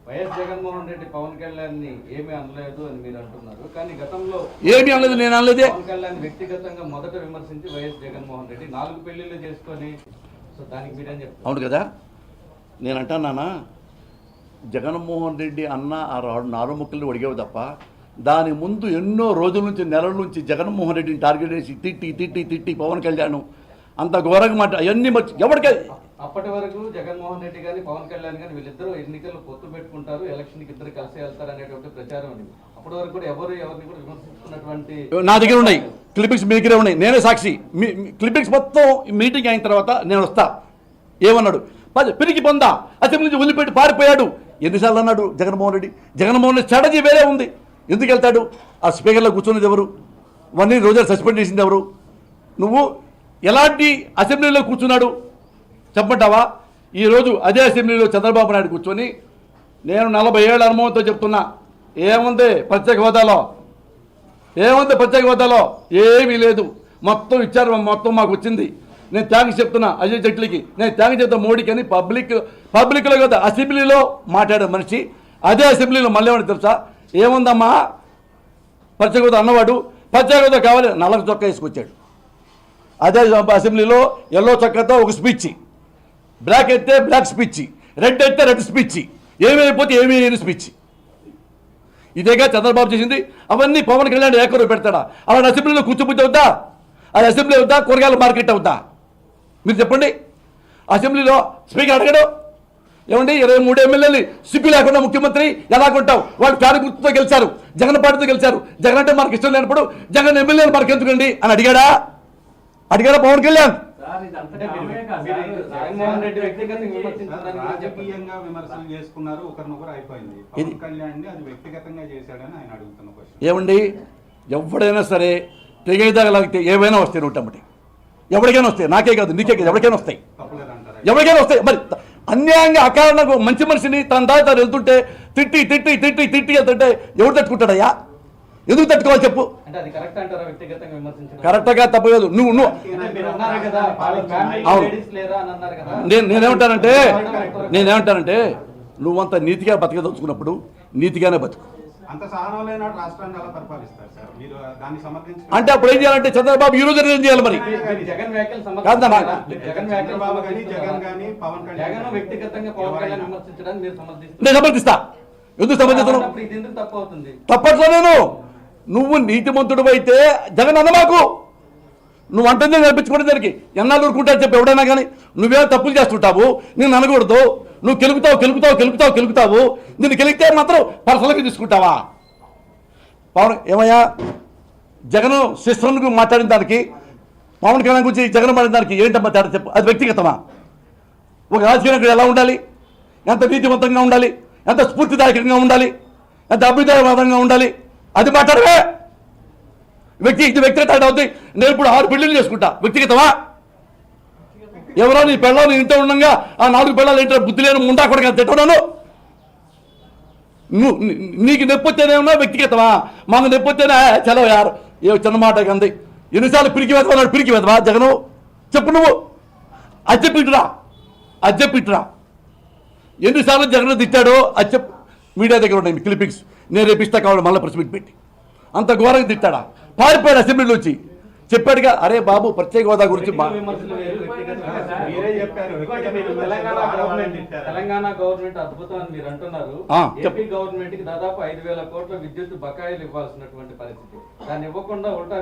YS Jaganmohan Reddy Pawan Kalyan ని ఏమీ అనలేదు అని మీరు అంటున్నారు. కానీ గతంలో ఏమీ అనలేదు, నేను అనలేదే. పవన్ కళ్యాణ్ వ్యక్తిగతంగా మొదట విమర్శించి వైఎస్ జగన్మోహన్ రెడ్డి 4 పెళ్లిళ్ళు చేసుకొని, సో దానికి మీరేం చెప్తారు? అవును కదా, నేను అంటానా జగన్మోహన్ రెడ్డి అన్న ఆ 4 ముక్కలు అడిగావు తప్ప దాని ముందు ఎన్నో రోజుల నుంచి నెలల నుంచి జగన్మోహన్ రెడ్డిని టార్గెట్ చేసి తిట్టి తిట్టి తిట్టి పవన్ కళ్యాణ్ అంత ఘోరంగా మాట అవన్నీ ఎవరికి అప్పటి వరకు జగన్మోహన్ రెడ్డి గాని పవన్ కళ్యాణ్ గాని వీళ్ళిద్దరూ ఎన్నికల్లో పొత్తు పెట్టుకుంటారు, ఎలక్షన్కి ఇద్దరు కలిసి వెళ్తారు అనేటువంటి ప్రచారం ఉంది. అప్పటి వరకు కూడా ఎవరిని కూడా విమర్శిస్తున్నటువంటి నా దగ్గర ఉన్నాయి క్లిప్పింగ్స్, మీ దగ్గరే ఉన్నాయి, నేనే సాక్షి. క్లిప్పింగ్స్ మొత్తం మీటింగ్ అయిన తర్వాత నేను వస్తా. ఏమన్నాడు? పిరికి పొందా అసెంబ్లీ నుంచి వదిలిపెట్టి పారిపోయాడు. ఎన్నిసార్లు అన్నాడు జగన్మోహన్ రెడ్డి? జగన్మోహన్ రెడ్డి స్ట్రాటజీ వేరే ఉంది. ఎందుకు వెళ్తాడు? ఆ స్పీకర్లో కూర్చున్నది ఎవరు? 1 రోజులు సస్పెండ్ చేసింది ఎవరు? నువ్వు ఎలాంటి అసెంబ్లీలో కూర్చున్నాడు చెప్పంటావా? ఈరోజు అదే అసెంబ్లీలో చంద్రబాబు నాయుడు కూర్చొని నేను 40 ఏళ్ళ అనుభవంతో చెప్తున్నా, ఏముంది ప్రత్యేక హోదాలో, ఏముంది ప్రత్యేక హోదాలో? ఏమీ లేదు, మొత్తం ఇచ్చారు, మొత్తం మాకు వచ్చింది. నేను థ్యాంక్స్ చెప్తున్నా అజయ్ జైట్లీకి, నేను థ్యాంక్స్ చెప్తా మోడీకి అని పబ్లిక్లో కదా అసెంబ్లీలో మాట్లాడే మనిషి అదే అసెంబ్లీలో మళ్ళీ ఏమని తెలుసా? ఏముందమ్మా ప్రత్యేక హోదా అన్నవాడు ప్రత్యేక హోదా కావాలి, నల్లక చొక్కా వేసుకొచ్చాడు. అదే అసెంబ్లీలో ఎల్లో చొక్కాతో ఒక స్పీచ్, బ్లాక్ అయితే బ్లాక్ స్పీచ్, రెడ్ అయితే రెడ్ స్పీచ్, ఏమైపోతే ఏమీ లేని స్పీచ్. ఇదేగా చంద్రబాబు చేసింది. అవన్నీ పవన్ కళ్యాణ్ ఏకరు పెడతాడా? అలాంటి అసెంబ్లీలో కూర్చోబుద్ధి అవుద్దా? అది అసెంబ్లీ అవుద్దా? కూరగాయల మార్కెట్ అవుద్దా? మీరు చెప్పండి. అసెంబ్లీలో స్పీకర్ అడగడు, ఏమండి 23 ఎమ్మెల్యేలు సిగ్గు లేకుండా ముఖ్యమంత్రి ఎలా కొంటావు? వాళ్ళు ఫ్యాన్ గుర్తుతో గెలిచారు, జగన్ పార్టీతో గెలిచారు, జగన్ అంటే మనకు ఇష్టం లేనప్పుడు జగన్ ఎమ్మెల్యేలు మనకు ఎందుకండి అని అడిగాడా పవన్ కళ్యాణ్? జగన్మోహన్ రెడ్డి వ్యక్తిగతంగా రాజకీయంగా విమర్శలు చేసుకున్నారు, ఒకరినొకరు అయిపోయింది. పవన్ కళ్యాణ్ అది వ్యక్తిగతంగా చేశాడని ఆయన అడుగుతున్న క్వశ్చన్. ఏమండి, ఎవడైనా సరే తెగేదాగలాగితే ఏవైనా వస్తాయి, నూటమ్మటి ఎవరికైనా వస్తాయి. నాకే కాదు, నీకే కాదు, ఎవరికైనా వస్తాయి, ఎవరికైనా వస్తాయి. మరి అన్యాయంగా అకారణంగా మంచి మనిషిని తన దారి తాను వెళ్తుంటే తిట్టి తిట్టి తిట్టి తిట్టి వెళ్తుంటే ఎవరు తట్టుకుంటాడయ్యా? ఎందుకు తట్టుకోవాలి చెప్పు? కరెక్ట్గా తప్పలేదు. నువ్వు నేనేమంటానంటే నువ్వంత నీతిగా బతకదలుచుకున్నప్పుడు నీతిగానే బతుకు. అంటే అప్పుడు ఏం చేయాలంటే చంద్రబాబు ఈ రోజు ఏం చేయాలి మరి? నేను సమర్థిస్తా. ఎందుకు సమర్థిస్తాను? తప్పట్లో నేను నువ్వు నీతిమంతుడు అయితే జగన్ అన్న మాకు నువ్వు అంటుంది నేర్పించుకోవడం దానికి ఎన్నాళ్ళు ఊరుకుంటారు చెప్పి ఎవడైనా కానీ నువ్వేమో తప్పులు చేస్తుంటావు, నేను అనకూడదు. నువ్వు కెలుగుతావు నిన్ను కెలిగితే మాత్రం పర్సనల్గా తీసుకుంటావా? పవన్ ఏమయ్యా జగన్ సిస్టర్కు మాట్లాడిన దానికి పవన్ కళ్యాణ్ గురించి జగన్ మాట్లాడిన దానికి ఏంటమ్మా తేడా చెప్పు? అది వ్యక్తిగతమా? ఒక రాజకీయ నాయకుడు ఎలా ఉండాలి? ఎంత నీతివంతంగా ఉండాలి, ఎంత స్ఫూర్తిదాయకంగా ఉండాలి, ఎంత అభ్యుదయవాదంగా ఉండాలి, అది మాట్లాడవే. ఇది వ్యక్తిగత అవుతుంది. నేను ఇప్పుడు 6 పెళ్లిళ్ళు చేసుకుంటా, వ్యక్తిగతమా? ఎవరో నీ పెళ్ళాలు నీ ఇంట్లో ఉండగా ఆ 4 పెళ్ళాలు ఏంటో బుద్ధి లేని ముండా కూడా తిట్టడాను. నువ్వు నీకు నొప్పొచ్చేదేమన్నా వ్యక్తిగతమా? మాకు నొప్పొచ్చేనే చలో యారు ఏ చిన్న మాట కంది. ఎన్నిసార్లు పిరికి వెదవా జగను చెప్పు? నువ్వు అది చెప్పిట్టురా ఎన్నిసార్లు జగన్ తిట్టాడో అది చెప్పు. మీడియా దగ్గర ఉన్నాయి క్లిప్పింగ్స్, నేను రేపిస్తా కావాలి మళ్ళీ ప్రెస్ మీట్ పెట్టి. అంత ఘోరంగా తిట్టాడా? పారిపోయాడు అసెంబ్లీలో వచ్చి చెప్పాడుగా, అరే బాబు ప్రత్యేక హోదా గురించి తెలంగాణ గవర్నమెంట్ అద్భుతం అని మీరు అంటున్నారు. ఏపీ గవర్నమెంట్ కి దాదాపు 5,000 కోట్ల విద్యుత్ బకాయిలు ఇవ్వాల్సినటువంటి పరిస్థితి, దాన్ని ఇవ్వకుండా ఉల్టా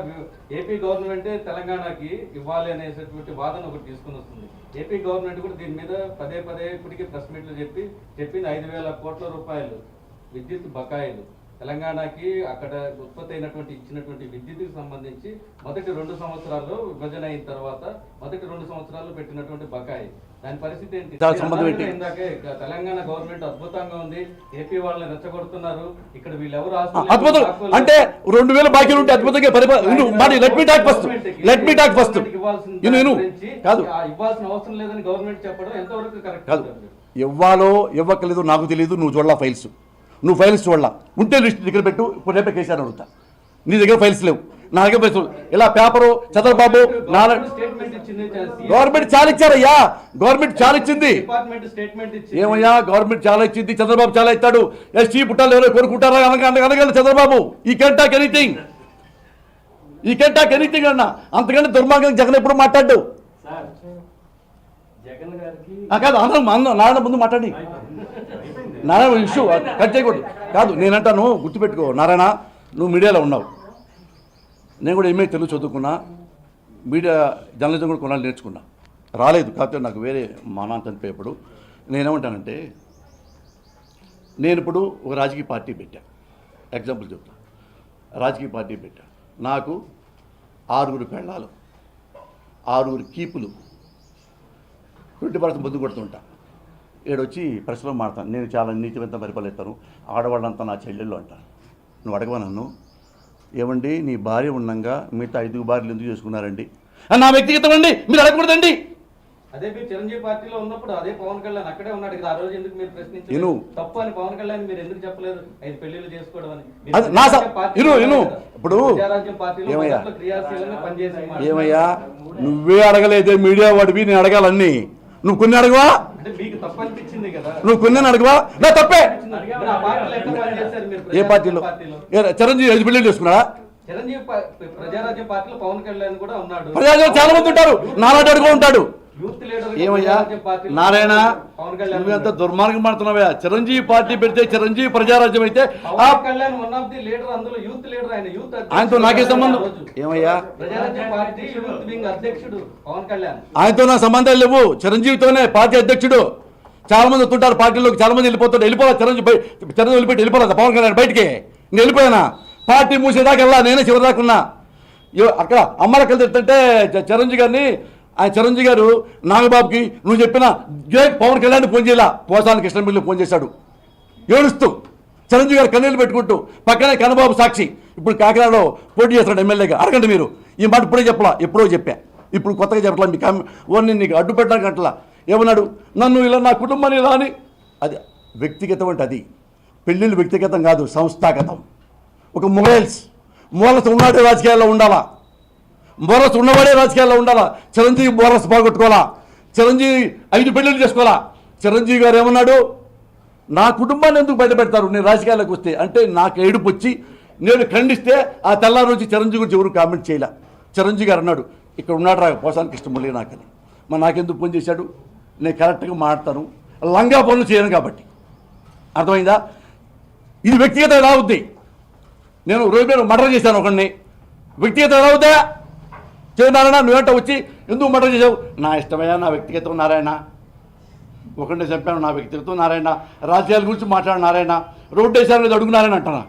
ఏపీ గవర్నమెంట్ తెలంగాణకి ఇవ్వాలి అనేటువంటి వాదన ఒకటి తీసుకుని వస్తుంది. ఏపీ గవర్నమెంట్ కూడా దీని మీద పదే ఇప్పటికీ ప్రెస్ మీట్లు చెప్పింది 5,000 కోట్ల రూపాయలు విద్యుత్ బకాయిలు తెలంగాణకి అక్కడ ఉత్పత్తి అయినటువంటి ఇచ్చినటువంటి విద్యుత్కి సంబంధించి మొదటి 2 సంవత్సరాల్లో విభజన అయిన తర్వాత మొదటి 2 సంవత్సరాల్లో పెట్టినటువంటి బకాయి, దాని పరిస్థితి ఏంటి? ఇందాకే తెలంగాణ గవర్నమెంట్ అద్భుతంగా ఉంది, ఏపీ వాళ్ళని రెచ్చగొడుతున్నారు, ఇక్కడ వీళ్ళెవరు అద్భుతం అంటే 2,000 బాకీలు ఉంటే అద్భుతంగా ఇవ్వాల్సిన అవసరం లేదని గవర్నమెంట్ చెప్పడం ఎంతవరకు కరెక్ట్? ఇవ్వాలో ఇవ్వకలేదు నాకు తెలియదు. నువ్వు చూడలా ఫైల్స్, నువ్వు ఫైల్స్ చూడలా. ఉంటే లిస్ట్ దగ్గర పెట్టు. ఇప్పుడు రేపే కేసీఆర్ అడుగుతా, నీ దగ్గర ఫైల్స్ లేవు. నాకే ప్రశ్న ఇలా పేపరు చంద్రబాబు స్టేట్మెంట్ ఇచ్చింది, గవర్నమెంట్ చాలా ఇచ్చారయ్యా, గవర్నమెంట్ చాలా ఇచ్చింది. డిపార్ట్మెంట్ స్టేట్మెంట్ ఇచ్చింది. ఏమయ్యా గవర్నమెంట్ చాలా ఇచ్చింది, చంద్రబాబు చాలా ఇస్తాడు. ఎస్టీ పుట్టాలు ఎవరో కోరుకుంటారా అనగలరు చంద్రబాబు. ఈ కెన్ టాక్ ఎనీథింగ్, ఈ కెన్ టాక్ ఎనీథింగ్ అన్న. అంతకంటే దుర్మార్గం జగన్ ఎప్పుడు మాట్లాడు కాదు. నారాయణ ముందు మాట్లాడి నారాయణ ఇష్యూ కట్ చేయకూడదు కాదు. నేనంటాను గుర్తుపెట్టుకో నారాయణ, నువ్వు మీడియాలో ఉన్నావు, నేను కూడా ఎంఏ తెలుగు చదువుకున్నా, మీడియా జర్నలిజం కూడా కొన్నాళ్ళు నేర్చుకున్నా. రాలేదు కాకపోతే నాకు వేరే మా నాన్న చనిపోయేప్పుడు నేనేమంటానంటే, నేను ఇప్పుడు ఒక రాజకీయ పార్టీ పెట్టా, ఎగ్జాంపుల్ చెప్తా. రాజకీయ పార్టీ పెట్టా, నాకు 6 పెళ్ళాలు, 6 కీపులు, 20% ముందు కొడుతుంటా. ఏడొచ్చి ప్రశ్నలో మాడతాను, నేను చాలా నీతివంతం పరిపాలిస్తాను, ఆడవాళ్ళంతా నా చెల్లెళ్ళు అంటాను. నువ్వు అడగవా నన్ను, ఏమండి నీ భార్య ఉండగా మిగతా 5 భార్యలు ఎందుకు చేసుకున్నారండి? నా వ్యక్తిగతం అండి, మీరు అడగకూడదండి. అదే మీరు చిరంజీవి పార్టీలో ఉన్నప్పుడు అదే పవన్ కళ్యాణ్ అక్కడే ఉన్నాడు కదా, ఆ రోజు ఎందుకు మీరు ప్రశ్నించారు? తప్పు అని పవన్ కళ్యాణ్ మీరు ఎందుకు చెప్పలేదు 5 పెళ్లిళ్ళు చేసుకోవడం అని? ఇప్పుడు పార్టీలో క్రియాశీలంగా పనిచేసి ఏమయ్యా నువ్వే అడగలేదే, మీడియా వాడివి నేను అడగాలన్నీ. నువ్వు కొన్ని అడగవా? అంటే మీకు తప్పు అనిపించింది కదా, నువ్వు కొన్ని అడగవా? నా తప్పే. ఆ పార్టీలో ఎట్లా పనిచేశారు మీరు? ఏ పార్టీలో? చిరంజీవి 5 పెళ్లిళ్ళు చేసుకున్నాడా? చిరంజీవి ప్రజారాజ్యం పార్టీలో పవన్ కళ్యాణ్ కూడా ఉన్నాడు. ప్రజారాజ్యం చాలా మంది ఉంటారు, నాలాంటి అడుగు ఉంటాడు. యూత్ లీడర్ ఏమయ్యా నారాయణ, నువ్వెంత దుర్మార్గం పడుతున్నావా? చిరంజీవి పార్టీ పెడితే చిరంజీవి ప్రజారాజ్యం అయితే Pawan Kalyan one of the leader, అందులో యూత్ లీడర్ ఆయన. యూత్ ఆయనతో నాకే సంబంధం. ఏమయ్యా ప్రజారాజ్యం పార్టీ యూత్ వింగ్ అధ్యక్షుడు పవన్ కళ్యాణ్, ఆయనతో నా సంబంధాలు లేవు. చిరంజీవితోనే పార్టీ అధ్యక్షుడు. చాలా మంది వస్తుంటారు పార్టీలోకి, చాలా మంది వెళ్ళిపోతారు. వెళ్ళిపోవాలి చిరంజీవి వదిలిపెట్టి వెళ్ళిపోలేదు పవన్ కళ్యాణ్ బయటికి. నేను వెళ్ళిపోయానా, పార్టీ మూసేదాకా వెళ్ళా, నేనే చివరిదాకున్నా. అక్కడ అమ్మలక్కలు తింటే చిరంజీవి గారిని, ఆయన చిరంజీవి గారు నాగబాబుకి నువ్వు చెప్పిన గ్రేట్ పవన్ కళ్యాణ్ ఫోన్ చేయాల, పోసాని కృష్ణమిల్లి ఫోన్ చేశాడు ఏడుస్తూ. చిరంజీవి గారు కన్నీళ్ళు పెట్టుకుంటూ, పక్కనే కన్నబాబు సాక్షి ఇప్పుడు కాకినాడలో పోటీ చేస్తాడు ఎమ్మెల్యేగా. అడగండి మీరు, ఈ మాట ఇప్పుడే చెప్పలా, ఎప్పుడో చెప్పా, ఇప్పుడు కొత్తగా చెప్పట్లా. మీకు ఓన్ని నీకు అడ్డు పెట్టడానికి అట్లా ఏమన్నాడు, నన్ను ఇలా నా కుటుంబాన్ని ఇలా అని. అది వ్యక్తిగతం అంటే అది పెళ్ళిళ్ళు వ్యక్తిగతం కాదు, సంస్థాగతం. ఒక మోరల్స్ ఉన్నాడే రాజకీయాల్లో ఉండాలా, మోరల్స్ ఉన్నవాడే రాజకీయాల్లో ఉండాలా. చిరంజీవి మోరల్స్ బాగొట్టుకోవాలా, చిరంజీవి 5 పెళ్ళిళ్ళు చేసుకోవాలా. చిరంజీవి గారు ఏమన్నాడు, నా కుటుంబాన్ని ఎందుకు బయట పెడతారు నేను రాజకీయాల్లోకి వస్తే అంటే నాకు ఏడుపు వచ్చి నేను ఖండిస్తే ఆ తెల్లారి నుంచి చిరంజీవి గురించి ఎవరు కామెంట్ చేయలే. చిరంజీవి గారు అన్నాడు, ఇక్కడ ఉన్నాడు రా పోసానికి ఇష్టం నాకని. మరి నాకెందుకు ఫోన్ చేశాడు, నేను కరెక్ట్గా మాట్లాడతాను, లంగా పనులు చేయను కాబట్టి. అర్థమైందా? ఇది వ్యక్తిగత ఎలా అవుద్ది? నేను రోజు మర్డర్ చేశాను ఒకడిని, వ్యక్తిగత ఎలా అవుద్దా? నారాయణ నువ్వేంట వచ్చి ఎందుకు మర్డర్ చేసావు? నా ఇష్టమయ్యా, నా వ్యక్తిగతం నారాయణ. ఒకరిని చెప్పాను, నా వ్యక్తిగతం నారాయణ. రాజకీయాల గురించి మాట్లాడు నారాయణ, రోడ్డు వేసాను లేదు అడుగు నారాయణ అంటున్నా.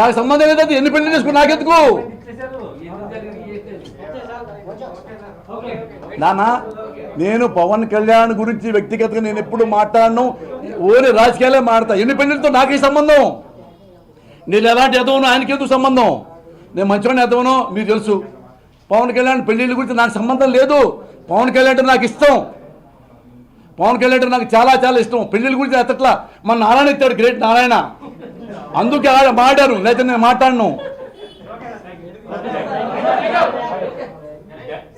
నాకు సంబంధం లేదు, ఎన్ని పెళ్లి చేసుకుని నాకెందుకు నానా? నేను పవన్ కళ్యాణ్ గురించి వ్యక్తిగతంగా నేను ఎప్పుడు మాట్లాడను, ఓన్లీ రాజకీయాలే మాడతా. ఎన్ని పెళ్లితో నాకే సంబంధం? నేను ఎలాంటి ఎదవనో ఆయనకి ఎందుకు సంబంధం? నేను మంచివాడిని ఎదవనో మీకు తెలుసు. పవన్ కళ్యాణ్ పెళ్లిళ్ళ గురించి నాకు సంబంధం లేదు. పవన్ కళ్యాణ్ అంటే నాకు ఇష్టం, పవన్ కళ్యాణ్ అంటే నాకు చాలా చాలా ఇష్టం. పెళ్లిళ్ళ గురించి ఎత్తట్లా, మన నారాయణ ఎత్తాడు, గ్రేట్ నారాయణ, అందుకే మాట్లాడారు, లేకపోతే నేను మాట్లాడను.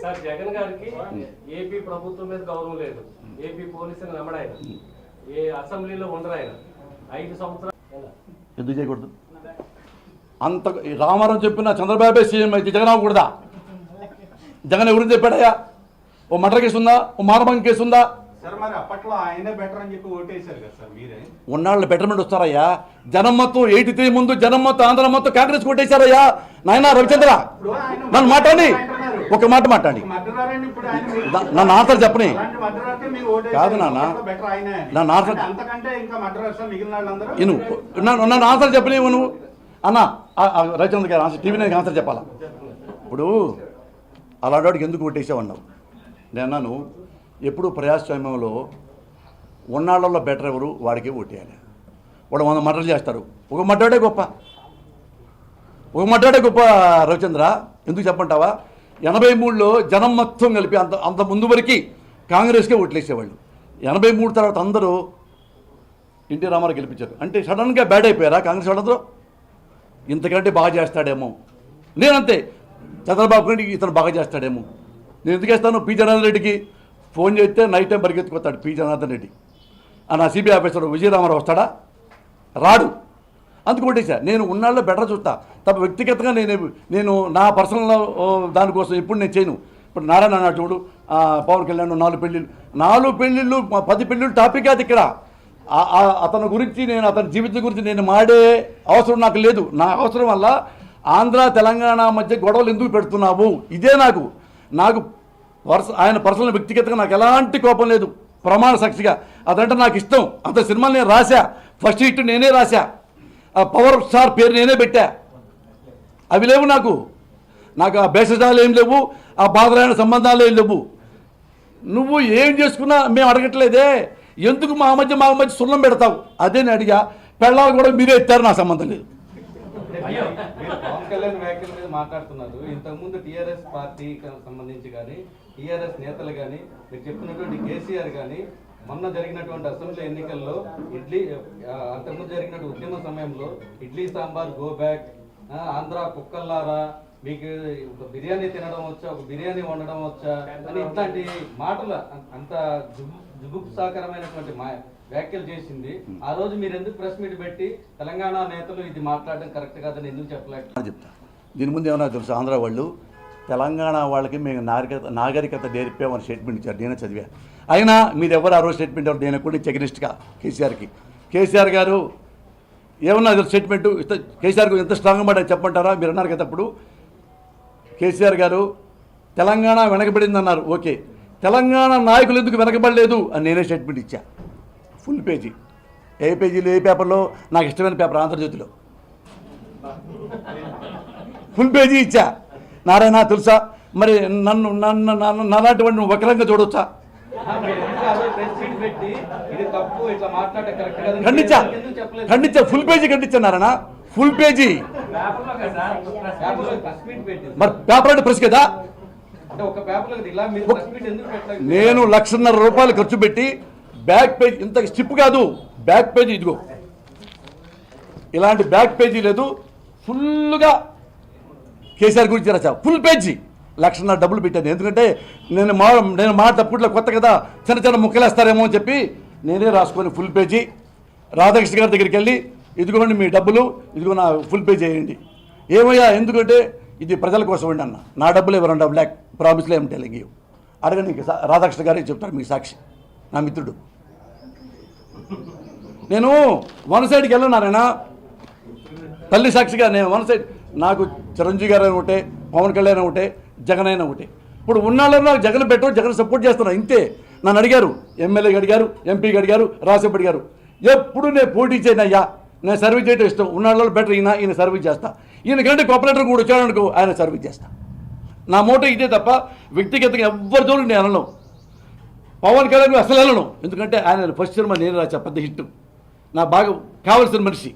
సార్ జగన్ గారికి ఏపీ ప్రభుత్వం మీద గౌరవం లేదు, ఏపీ పోలీసులు నమ్మడాయన, ఏ అసెంబ్లీలో ఉండరు ఆయన. 5 సంవత్సరాలు ఎందుకు చేయకూడదు? అంత రామారావు చెప్పిన చంద్రబాబే సీఎం అయితే జగన్ అవ్వకూడదా? జగన్ ఎవరు చెప్పాడయ్యా? ఓ మర్డర్ కేసు ఉందా, ఓ మానభంగం కేసు ఉందా? సార్ మరి అప్పట్లో ఆయనే బెటర్ అని చెప్పి ఓటేశారు కదా సార్ మీరే. ఉన్నాళ్ళు బెటర్మెంట్ వస్తారయ్యా. జనం మొత్తం 83 ముందు జనం మొత్తం ఆంధ్ర మొత్తం కాంగ్రెస్ కొట్టేశారయ్యా. నాయన రవిచంద్ర నన్ను మాట్లాడి, ఒక మాట మాట్లాడి, నన్ను ఆన్సర్ చెప్పని కాదు నాన్న, నన్ను ఆన్సర్ నన్ను ఆన్సర్ చెప్పని నువ్వు అన్న. రవిచంద్ర గారు ఆన్సర్, టీవీ నేను ఆన్సర్ చెప్పాలా? ఇప్పుడు అలాంటి ఎందుకు కొట్టేసావు అన్నావు. నేను అన్నాను, ఎప్పుడు ప్రజాస్వామ్యంలో ఉన్నాళ్ళల్లో బెటర్ ఎవరు వాడికే ఓటేయాలి. వాడు 100 మర్డర్లు చేస్తారు, ఒక మర్డరే గొప్ప, ఒక మర్డరే గొప్ప. రవిచంద్ర ఎందుకు చెప్పంటావా? 83లో జనం మొత్తం కలిపి అంత ముందు వరకు కాంగ్రెస్కే ఓట్లేసేవాళ్ళు. 83 తర్వాత అందరూ ఎన్టీ రామారావు గెలిపించారు. అంటే సడన్గా బ్యాడ్ అయిపోయారా కాంగ్రెస్ వాళ్ళందరూ? ఇంతకంటే బాగా చేస్తాడేమో. నేనంతే, చంద్రబాబు కంటే ఇతను బాగా చేస్తాడేమో. నేను ఎందుకు వేస్తాను? పి జనార్దన్ రెడ్డికి ఫోన్ చేస్తే నైట్ టైం పరిగెత్తుకొస్తాడు పి జనార్దన్ రెడ్డి. నా సిబిఐ ఆఫీసర్ విజయరామారావు వస్తాడా? రాడు. అందుకోటి సార్ నేను ఉన్నాళ్ళలో బెటర్ చూస్తా తప్ప వ్యక్తిగతంగా నేను నా పర్సనల్ దానికోసం ఎప్పుడు నేను చేయను. ఇప్పుడు నారాయణ అన్నాడు చూడు, పవన్ కళ్యాణ్ 4 పెళ్ళిళ్ళు 10 పెళ్ళిళ్ళు టాపిక్ అది ఇక్కడ. అతని గురించి నేను అతని జీవితం గురించి నేను మాడే అవసరం నాకు లేదు. నా అవసరం వల్ల ఆంధ్ర తెలంగాణ మధ్య గొడవలు ఎందుకు పెడుతున్నావు, ఇదే నాకు ఆయన పర్సనల్ వ్యక్తిగతంగా నాకు ఎలాంటి కోపం లేదు. ప్రమాణ సాక్షిగా అదంటే నాకు ఇష్టం. అంత సినిమాలు నేను రాశా, ఫస్ట్ హిట్ నేనే రాశా, పవర్ స్టార్ పేరు నేనే పెట్టా. అవి లేవు నాకు ఆ భేషజాలు ఏం లేవు, ఆ బాధలైన సంబంధాలు ఏం లేవు. నువ్వు ఏం చేసుకున్నా మేము అడగట్లేదే, ఎందుకు మా మధ్య సున్నం పెడతావు అదే నేను అడిగా. పెళ్ళాలు కూడా మీరే ఎత్తారు, నా సంబంధం లేదు. మీరు పవన్ కళ్యాణ్ వ్యాఖ్యల మీద మాట్లాడుతున్నారు. ఇంతకుముందు టీఆర్ఎస్ పార్టీకి సంబంధించి కానీ టీఆర్ఎస్ నేతలు కానీ మీరు చెప్పినటువంటి కేసీఆర్ కానీ మొన్న జరిగినటువంటి అసెంబ్లీ ఎన్నికల్లో అంతకుముందు జరిగినటువంటి ఉద్యమ సమయంలో ఇడ్లీ సాంబార్ గో బ్యాక్, ఆంధ్ర కుక్కల్లారా, మీకు ఒక బిర్యానీ తినడం వచ్చా, ఒక బిర్యానీ వండడం వచ్చా అని ఇట్లాంటి మాటలు అంత జుగుప్సాకరమైనటువంటి వ్యాఖ్యలు చేసింది. ఆ రోజు మీరు ఎందుకు ప్రెస్ మీట్ పెట్టి తెలంగాణ నేతలు ఇది మాట్లాడడం కరెక్ట్ కాదని ఎందుకు చెప్పలేక చెప్తా. దీని ముందు ఏమన్నా తెలుసు, ఆంధ్ర వాళ్ళు తెలంగాణ వాళ్ళకి మేము నాగరికత నేర్పామని స్టేట్మెంట్ ఇచ్చారు, నేనే చదివా. అయినా మీరు ఎవరు ఆ రోజు స్టేట్మెంట్ ఎవరు? నేను కూడా చెగనిస్ట్గా కేసీఆర్ గారు ఏమన్నా స్టేట్మెంట్ కేసీఆర్ గారు ఎంత స్ట్రాంగ్ మాట చెప్పంటారా? మీరు అన్నారు కదా అప్పుడు కేసీఆర్ గారు తెలంగాణ వెనకబడింది అన్నారు. ఓకే, తెలంగాణ నాయకులు ఎందుకు వెనకబడలేదు అని నేనే స్టేట్మెంట్ ఇచ్చా. ఫుల్ పేజీ, ఏ పేజీలో ఏ పేపర్లో? నాకు ఇష్టమైన పేపర్ ఆంధ్రజ్యోతిలో ఫుల్ పేజీ ఇచ్చా. నారాయణ తెలుసా మరి నాలాంటి వాడిని నువ్వు వక్రంగా చూడొచ్చా? ఖండించా ఫుల్ పేజీ ఖండించా నారాయణ, ఫుల్ పేజీ. మరి పేపర్ అంటే ప్రెస్ కదా. నేను ₹1,50,000 ఖర్చు పెట్టి బ్యాక్ పేజ్, ఇంత స్టిప్ కాదు బ్యాక్ పేజీ, ఇదిగో ఇలాంటి బ్యాక్ పేజీ లేదు, ఫుల్గా కేసీఆర్ గురించి రాసా, ఫుల్ పేజీ. $1,00,000 పెట్టాను. ఎందుకంటే నేను మాట తప్పుట్లో కొత్త కదా, చిన్న ముక్కలేస్తారేమో అని చెప్పి నేనే రాసుకొని ఫుల్ పేజీ రాధాకృష్ణ గారి దగ్గరికి వెళ్ళి, ఇదిగోండి మీ డబ్బులు, ఇదిగో నా ఫుల్ పేజీ వేయండి. ఏమయ్యా ఎందుకంటే ఇది ప్రజల కోసం అండి అన్న, నా డబ్బులు ఎవరన్నా బ్లాక్ ప్రామిస్లో ఏం టెలింగ్ యూ అడగండి. రాధాకృష్ణ గారికి చెప్తారు, మీకు సాక్షి, నా మిత్రుడు. నేను వన్ సైడ్కి వెళ్ళన్నారైనా తల్లి సాక్షిగా నేను వన్ సైడ్. నాకు చిరంజీవి గారు అయినా ఒకటే, పవన్ కళ్యాణ్ ఒకటే, జగన్ అయినా ఒకటే. ఇప్పుడు ఉన్నాళ్ళని నాకు జగన్ పెట్టరు, జగన్ సపోర్ట్ చేస్తున్నా ఇంతే. నన్ను అడిగారు, ఎమ్మెల్యేకి అడిగారు, ఎంపీకి అడిగారు, రాజ్యసభ అడిగారు. ఎప్పుడు నేను పోటీ చేయను అయ్యా, నేను సర్వీస్ చేయడం ఇష్టం. ఉన్నాళ్ళలో బెటర్ ఈయన సర్వీస్ చేస్తా. ఈయనకంటే కోఆపరేటర్ కూడా వచ్చాడనుకో ఆయన సర్వీస్ చేస్తా. నా మోటో ఇదే తప్ప వ్యక్తిగతంగా ఎవరి జోలికి నేను అనను. పవన్ కళ్యాణ్ అసలు వెళ్ళను, ఎందుకంటే ఆయన ఫస్ట్ సినిమా నేను రాసా, పెద్ద హిట్, నా బాగా కావలసిన మనిషి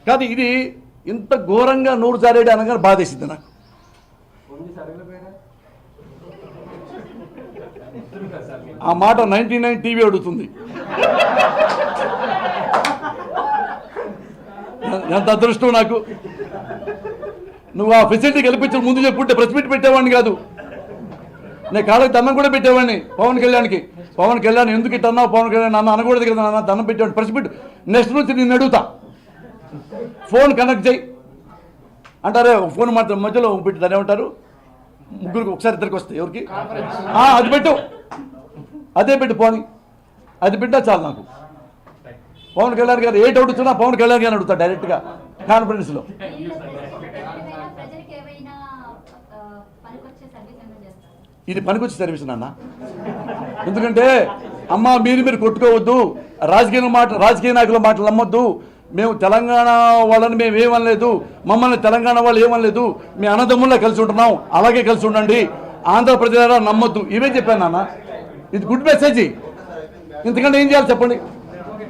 కాదు. ఇది ఇంత ఘోరంగా నోరు జారేడు అనగానే బాధేసింది నాకు. ఆ మాట 99 టీవీ అడుగుతుంది. ఎంత అదృష్టం నాకు. నువ్వు ఆ ఫెసిలిటీ కల్పించిన ముందు చెప్పుంటే ప్రెస్ మీట్ పెట్టేవాడిని కాదు. నేను కాళ్ళకి దండం కూడా పెట్టేవాడిని పవన్ కళ్యాణ్కి. పవన్ కళ్యాణ్ ఎందుకు ఇట్లా అన్నావు, పవన్ కళ్యాణ్ నన్ను అనకూడదు కదా, నాన్న దండం పెట్టేవాడిని. ప్రెస్ మీట్ నెక్స్ట్ నుంచి నేను అడుగుతా, ఫోన్ కనెక్ట్ చేయి అంటారే, ఫోన్ మాత్రం మధ్యలో పెట్టి దాన్ని ఏమంటారు, ముగ్గురికి ఒకసారి ఇద్దరికి వస్తాయి, ఎవరికి అది పెట్టు, అదే పెట్టు పోని, అది పెట్టా చాలు నాకు. పవన్ కళ్యాణ్ గారు ఏ డౌట్ వచ్చినా పవన్ కళ్యాణ్ గారిని అడుగుతా డైరెక్ట్గా కాన్ఫరెన్స్లో. ఇది పనికొచ్చే సర్వీస్ నాన్న. ఎందుకంటే అమ్మ మీరు కొట్టుకోవద్దు, రాజకీయ నాయకుల మాటలు నమ్మొద్దు. మేము తెలంగాణ వాళ్ళని మేము ఏమనలేదు, మమ్మల్ని తెలంగాణ వాళ్ళు ఏమనలేదు, మీ అన్నదమ్ముల్లో కలిసి ఉంటున్నాం, అలాగే కలిసి ఉండండి, ఆంధ్రప్రదేశ్ నమ్మొద్దు, ఇవే చెప్పాను నాన్న. ఇది గుడ్ మెసేజ్. ఇంతకంటే ఏం చేయాలి చెప్పండి.